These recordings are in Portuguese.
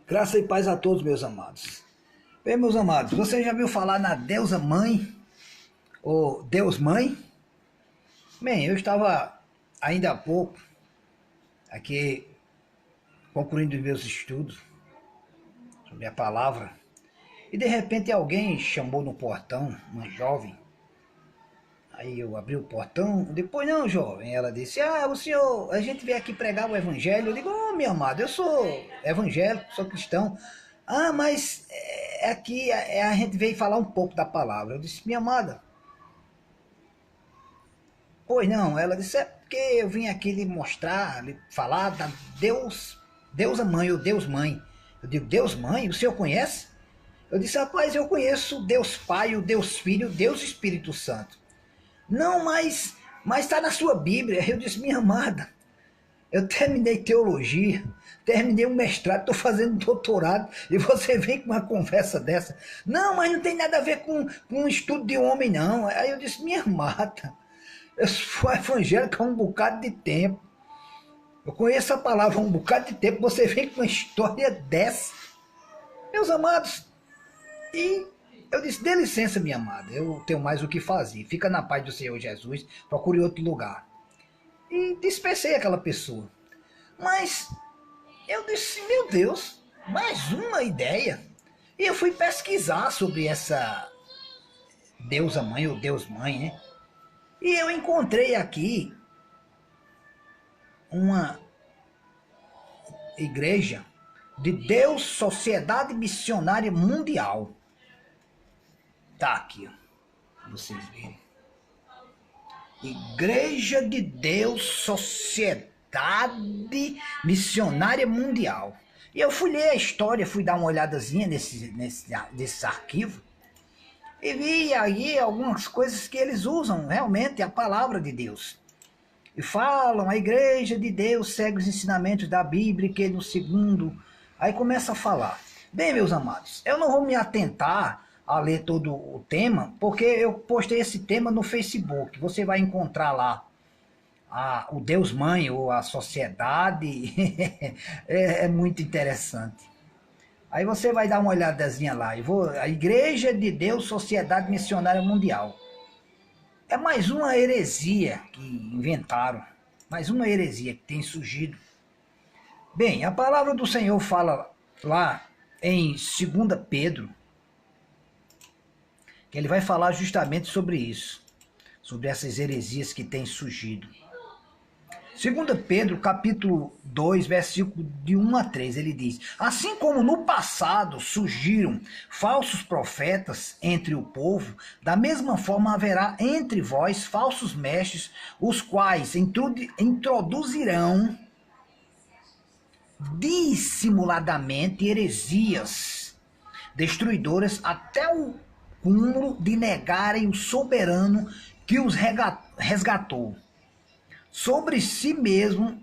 Graça e paz a todos, meus amados. Bem, meus amados, você já viu falar na deusa mãe, ou Deus mãe? Bem, eu estava ainda há pouco aqui concluindo os meus estudos sobre a palavra, e de repente alguém chamou no portão, uma jovem. Aí eu abri o portão, depois, não, jovem, ela disse, o senhor, a gente veio aqui pregar o evangelho. Eu digo, meu amado, eu sou evangélico, sou cristão. Mas aqui a gente veio falar um pouco da palavra. Eu disse, minha amada, pois não. Ela disse, é porque eu vim aqui lhe mostrar, lhe falar da Deusa mãe, ou Deus mãe. Eu digo, Deus mãe, o senhor conhece? Eu disse, rapaz, eu conheço o Deus Pai, o Deus Filho, o Deus Espírito Santo. Não, mas está na sua Bíblia. Eu disse, minha amada, eu terminei teologia, terminei um mestrado, estou fazendo doutorado, e você vem com uma conversa dessa. Não, mas não tem nada a ver com um estudo de homem, não. Aí eu disse, minha amada, eu sou evangélico há um bocado de tempo. Eu conheço a palavra há um bocado de tempo, você vem com uma história dessa. Meus amados, e eu disse, dê licença, minha amada, eu tenho mais o que fazer. Fica na paz do Senhor Jesus, procure outro lugar. E dispensei aquela pessoa. Mas eu disse, meu Deus, mais uma ideia. E eu fui pesquisar sobre essa deusa mãe, ou Deus mãe, né? E eu encontrei aqui uma igreja de Deus Sociedade Missionária Mundial. Tá aqui, ó, pra vocês verem. Igreja de Deus Sociedade Missionária Mundial. E eu fui ler a história, fui dar uma olhadazinha nesse arquivo, e vi aí algumas coisas que eles usam realmente a palavra de Deus. E falam, a igreja de Deus segue os ensinamentos da Bíblia, que no segundo... Aí começa a falar. Bem, meus amados, eu não vou me atentar a ler todo o tema, porque eu postei esse tema no Facebook. Você vai encontrar lá o Deus Mãe, ou a sociedade. É muito interessante. Aí você vai dar uma olhadazinha lá. A Igreja de Deus Sociedade Missionária Mundial. É mais uma heresia que inventaram. Mais uma heresia que tem surgido. Bem, a palavra do Senhor fala lá em 2 Pedro, que ele vai falar justamente sobre isso, sobre essas heresias que têm surgido. 2 Pedro, capítulo 2, versículo de 1 a 3, ele diz, assim como no passado surgiram falsos profetas entre o povo, da mesma forma haverá entre vós falsos mestres, os quais introduzirão dissimuladamente heresias destruidoras até o cúmulo de negarem o soberano que os resgatou. Sobre si mesmo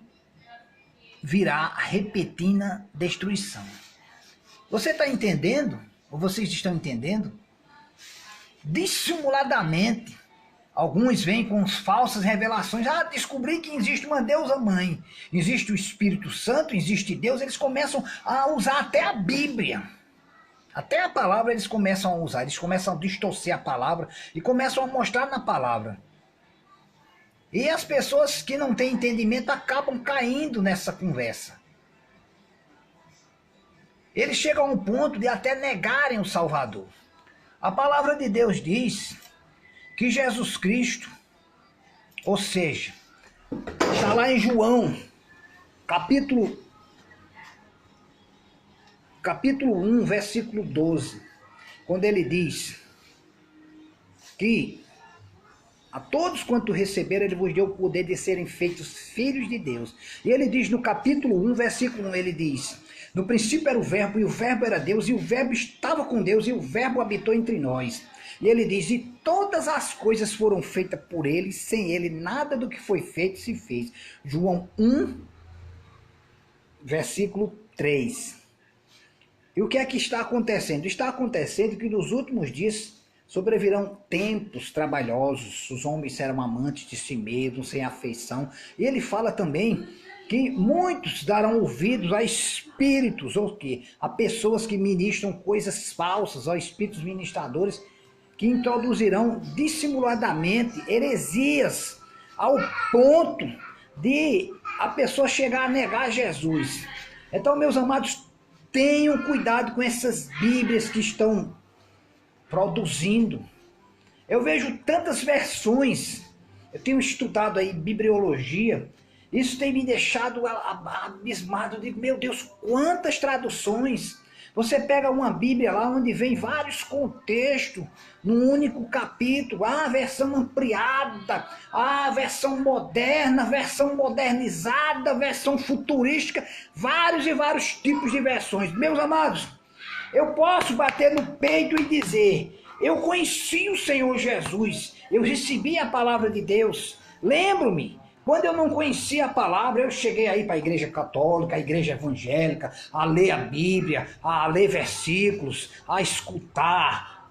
virá repentina destruição. Você está entendendo? Ou vocês estão entendendo? Dissimuladamente, alguns vêm com falsas revelações. Descobri que existe uma deusa mãe, existe o Espírito Santo, existe Deus. Eles começam a usar até a Bíblia. Até a palavra eles começam a usar, eles começam a distorcer a palavra e começam a mostrar na palavra. E as pessoas que não têm entendimento acabam caindo nessa conversa. Eles chegam a um ponto de até negarem o Salvador. A palavra de Deus diz que Jesus Cristo, ou seja, está lá em João, capítulo 1, versículo 12, quando ele diz que a todos quanto receberam, ele vos deu o poder de serem feitos filhos de Deus. E ele diz no capítulo 1, versículo 1, ele diz, no princípio era o verbo, e o verbo era Deus, e o verbo estava com Deus, e o verbo habitou entre nós. E ele diz, e todas as coisas foram feitas por ele, sem ele nada do que foi feito se fez. João 1, versículo 3. E o que é que está acontecendo? Está acontecendo que nos últimos dias sobrevirão tempos trabalhosos, os homens serão amantes de si mesmos, sem afeição. E ele fala também que muitos darão ouvidos a espíritos, ou que a pessoas que ministram coisas falsas, ou espíritos ministradores, que introduzirão dissimuladamente heresias, ao ponto de a pessoa chegar a negar Jesus. Então, meus amados, tenham cuidado com essas Bíblias que estão produzindo. Eu vejo tantas versões, eu tenho estudado aí bibliologia, isso tem me deixado abismado. Eu digo, meu Deus, quantas traduções! Você pega uma Bíblia lá onde vem vários contextos num único capítulo, a versão ampliada, a versão moderna, versão modernizada, versão futurística, vários e vários tipos de versões. Meus amados, eu posso bater no peito e dizer, eu conheci o Senhor Jesus, eu recebi a palavra de Deus. Lembro-me, quando eu não conhecia a palavra, eu cheguei aí para a igreja católica, a igreja evangélica, a ler a Bíblia, a ler versículos, a escutar,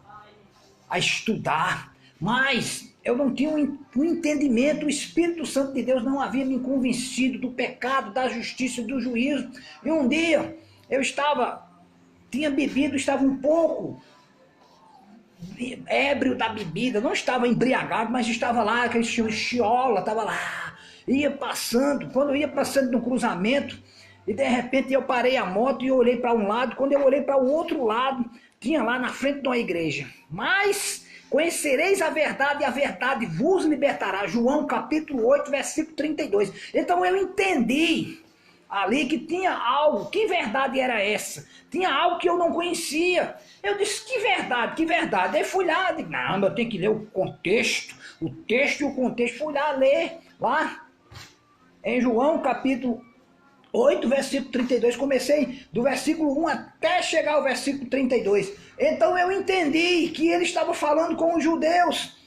a estudar. Mas eu não tinha um entendimento, o Espírito Santo de Deus não havia me convencido do pecado, da justiça e do juízo. E um dia eu tinha bebido, estava um pouco ébrio da bebida, não estava embriagado, mas estava lá, aquele chiola, estava lá. Ia passando, quando eu ia passando no cruzamento, e de repente eu parei a moto e olhei para um lado, quando eu olhei para o outro lado, tinha lá na frente de uma igreja. Mas conhecereis a verdade e a verdade vos libertará. João capítulo 8, versículo 32. Então eu entendi ali que tinha algo, que verdade era essa? Tinha algo que eu não conhecia. Eu disse, que verdade, que verdade? Aí fui lá, disse, não, eu tenho que ler o contexto, o texto e o contexto. Fui lá ler, lá em João capítulo 8, versículo 32, comecei do versículo 1 até chegar ao versículo 32. Então eu entendi que ele estava falando com os judeus,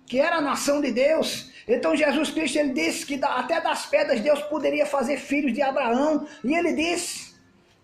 que era a nação de Deus. Então Jesus Cristo, ele disse que até das pedras Deus poderia fazer filhos de Abraão, e ele disse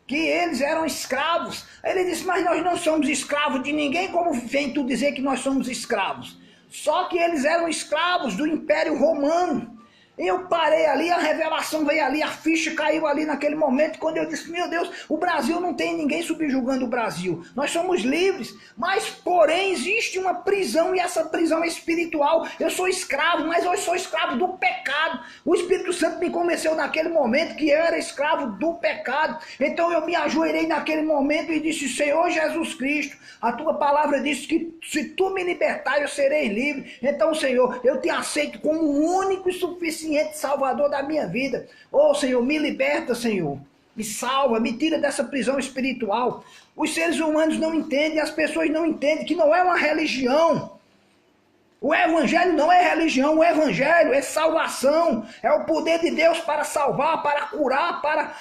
que eles eram escravos. Ele disse, mas nós não somos escravos de ninguém, como vem tu dizer que nós somos escravos? Só que eles eram escravos do Império Romano. Eu parei ali, a revelação veio ali, a ficha caiu ali naquele momento, quando eu disse, meu Deus, o Brasil não tem ninguém subjugando o Brasil, nós somos livres, mas porém existe uma prisão, e essa prisão é espiritual. Eu sou escravo, mas eu sou escravo do pecado. O Espírito Santo me convenceu naquele momento que eu era escravo do pecado. Então eu me ajoelhei naquele momento e disse, Senhor Jesus Cristo, a tua palavra diz que se tu me libertar eu serei livre. Então, Senhor, eu te aceito como o único e suficiente Salvador da minha vida. Oh, Senhor, me liberta, Senhor. Me salva, me tira dessa prisão espiritual. Os seres humanos não entendem, as pessoas não entendem que não é uma religião. O evangelho não é religião, o evangelho é salvação. É o poder de Deus para salvar, para curar, para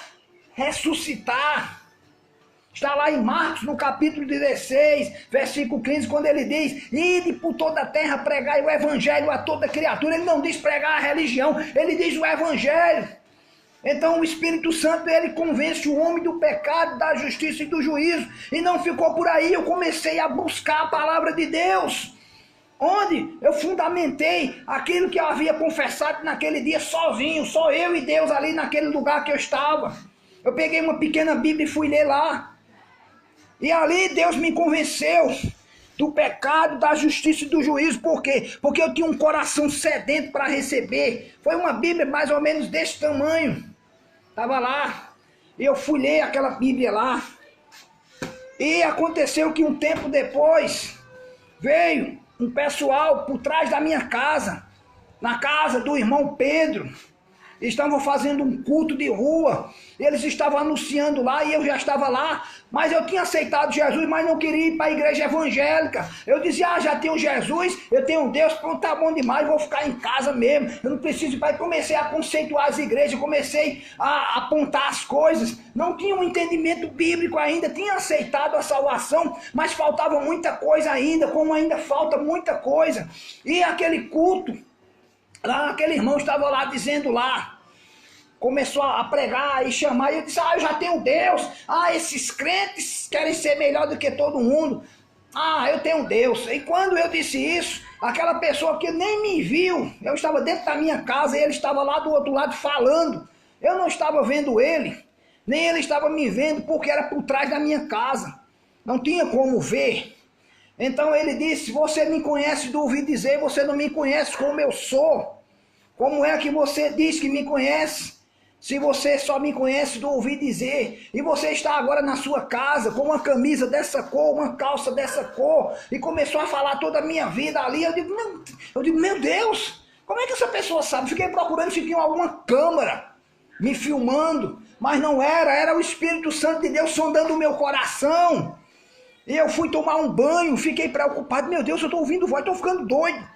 ressuscitar. Está lá em Marcos, no capítulo 16, versículo 15, quando ele diz, ide por toda a terra, pregai o evangelho a toda criatura. Ele não diz pregar a religião, ele diz o evangelho. Então o Espírito Santo, ele convence o homem do pecado, da justiça e do juízo. E não ficou por aí, eu comecei a buscar a palavra de Deus, onde eu fundamentei aquilo que eu havia confessado naquele dia sozinho, só eu e Deus ali naquele lugar que eu estava. Eu peguei uma pequena Bíblia e fui ler lá. E ali Deus me convenceu do pecado, da justiça e do juízo. Por quê? Porque eu tinha um coração sedento para receber. Foi uma Bíblia mais ou menos desse tamanho. Estava lá. E eu fui ler aquela Bíblia lá. E aconteceu que um tempo depois veio um pessoal por trás da minha casa. Na casa do irmão Pedro. Estavam fazendo um culto de rua, eles estavam anunciando lá e eu já estava lá, mas eu tinha aceitado Jesus, mas não queria ir para a igreja evangélica. Eu dizia, já tenho Jesus, eu tenho Deus, pronto, tá bom demais, vou ficar em casa mesmo, eu não preciso ir para... Comecei a conceituar as igrejas, comecei a apontar as coisas, não tinha um entendimento bíblico ainda, tinha aceitado a salvação, mas faltava muita coisa ainda, como ainda falta muita coisa. E aquele culto, lá aquele irmão estava lá dizendo lá, começou a pregar e chamar, e eu disse, eu já tenho Deus, esses crentes querem ser melhor do que todo mundo, eu tenho Deus. E quando eu disse isso, aquela pessoa que nem me viu, eu estava dentro da minha casa e ele estava lá do outro lado falando, Eu não estava vendo ele, nem ele estava me vendo, porque era por trás da minha casa. Não tinha como ver. Então ele disse, você me conhece do ouvir dizer, você não me conhece como eu sou. Como é que você diz que me conhece, se você só me conhece do ouvir dizer? E você está agora na sua casa com uma camisa dessa cor, uma calça dessa cor, e começou a falar toda a minha vida ali. Eu digo, meu Deus, como é que essa pessoa sabe? Fiquei procurando se tinha alguma câmera me filmando, mas não era o Espírito Santo de Deus sondando o meu coração. E eu fui tomar um banho, fiquei preocupado, meu Deus, eu estou ouvindo voz, estou ficando doido.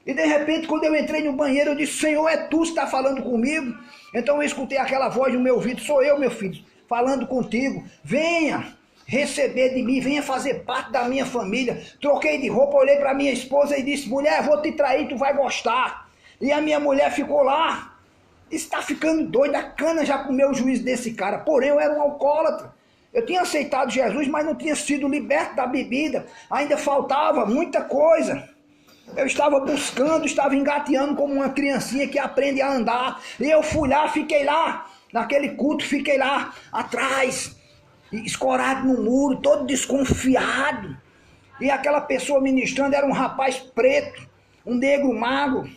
E de repente, quando eu entrei no banheiro, eu disse, Senhor, é tu que está falando comigo? Então eu escutei aquela voz no meu ouvido, sou eu, meu filho, falando contigo. Venha receber de mim, venha fazer parte da minha família. Troquei de roupa, olhei para minha esposa e disse, mulher, vou te trair, tu vai gostar. E a minha mulher ficou lá, está ficando doida, a cana já comeu o juízo desse cara. Porém, eu era um alcoólatra. Eu tinha aceitado Jesus, mas não tinha sido liberto da bebida. Ainda faltava muita coisa. Eu estava buscando, estava engateando como uma criancinha que aprende a andar. E eu fui lá, fiquei lá, naquele culto, fiquei lá atrás, escorado no muro, todo desconfiado. E aquela pessoa ministrando era um rapaz preto, um negro magro,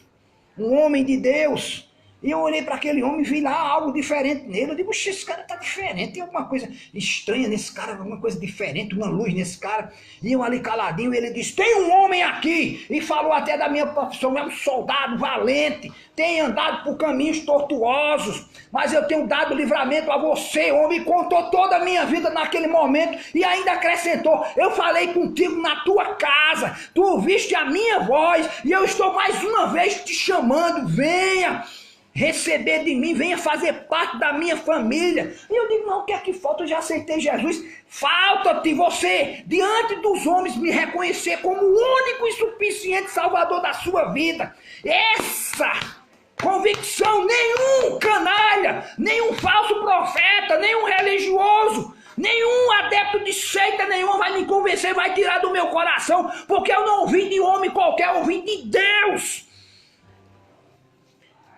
um homem de Deus. E eu olhei para aquele homem e vi lá algo diferente nele. Eu digo, esse cara está diferente, tem alguma coisa estranha nesse cara, alguma coisa diferente, uma luz nesse cara. E eu ali caladinho, ele disse, tem um homem aqui, e falou até da minha profissão, é um soldado valente, tem andado por caminhos tortuosos, mas eu tenho dado livramento a você, homem, contou toda a minha vida naquele momento, e ainda acrescentou, eu falei contigo na tua casa, tu ouviste a minha voz, e eu estou mais uma vez te chamando, venha receber de mim, venha fazer parte da minha família. E eu digo, não, o que é que falta? Eu já aceitei Jesus. Falta-te você, diante dos homens, me reconhecer como o único e suficiente Salvador da sua vida. Essa convicção, nenhum canalha, nenhum falso profeta, nenhum religioso, nenhum adepto de seita nenhuma vai me convencer, vai tirar do meu coração, porque eu não ouvi de homem qualquer, eu ouvi de Deus.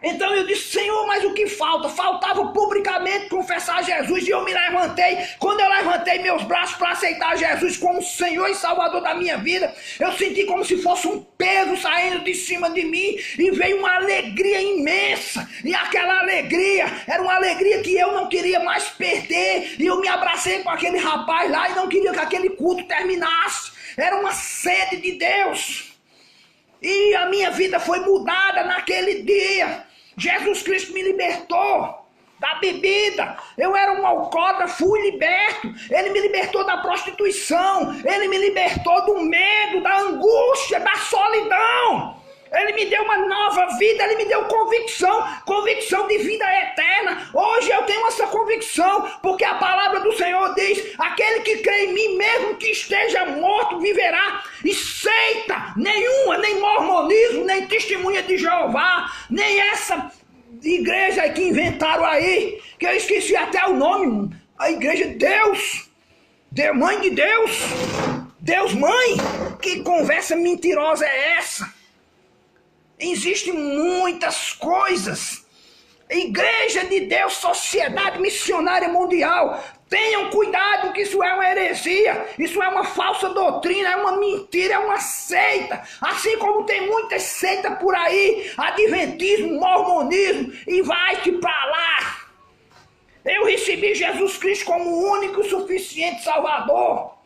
Então eu disse, Senhor, mas o que falta? Faltava publicamente confessar Jesus, e eu me levantei. Quando eu levantei meus braços para aceitar Jesus como Senhor e Salvador da minha vida, eu senti como se fosse um peso saindo de cima de mim, e veio uma alegria imensa, e aquela alegria era uma alegria que eu não queria mais perder, e eu me abracei com aquele rapaz lá, e não queria que aquele culto terminasse. Era uma sede de Deus, e a minha vida foi mudada naquele dia. Jesus Cristo me libertou da bebida. Eu era um alcoólatra, fui liberto. Ele me libertou da prostituição. Ele me libertou do medo, da angústia, da solidão. Ele me deu uma nova vida, ele me deu convicção de vida eterna. Hoje eu tenho essa convicção, porque a palavra do Senhor diz, aquele que crê em mim, mesmo que esteja morto, viverá. E seita nenhuma, nem mormonismo, nem testemunha de Jeová, nem essa igreja que inventaram aí, que eu esqueci até o nome, a igreja de Deus, mãe de Deus, Deus mãe, que conversa mentirosa é essa? Existem muitas coisas. Igreja de Deus, Sociedade Missionária Mundial, tenham cuidado que isso é uma heresia, isso é uma falsa doutrina, é uma mentira, é uma seita. Assim como tem muitas seitas por aí, adventismo, mormonismo, e vai-te para lá. Eu recebi Jesus Cristo como o único e suficiente Salvador.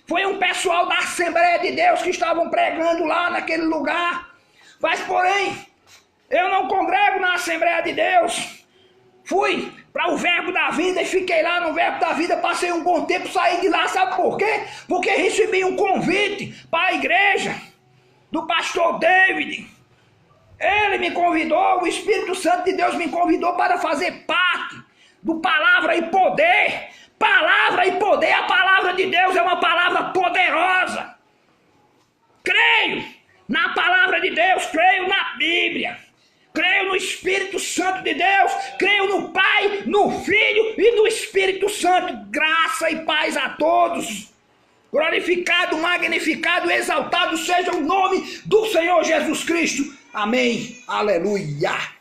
Foi um pessoal da Assembleia de Deus que estavam pregando lá naquele lugar. Mas, porém, eu não congrego na Assembleia de Deus. Fui para o Verbo da Vida e fiquei lá no Verbo da Vida, passei um bom tempo, saí de lá, sabe por quê? Porque recebi um convite para a igreja do pastor David. Ele me convidou, o Espírito Santo de Deus me convidou para fazer parte do Palavra e Poder. Palavra e Poder, a palavra de Deus é uma palavra poderosa. Creio na palavra de Deus, creio na Bíblia, creio no Espírito Santo de Deus, creio no Pai, no Filho e no Espírito Santo. Graça e paz a todos. Glorificado, magnificado, exaltado seja o nome do Senhor Jesus Cristo. Amém. Aleluia.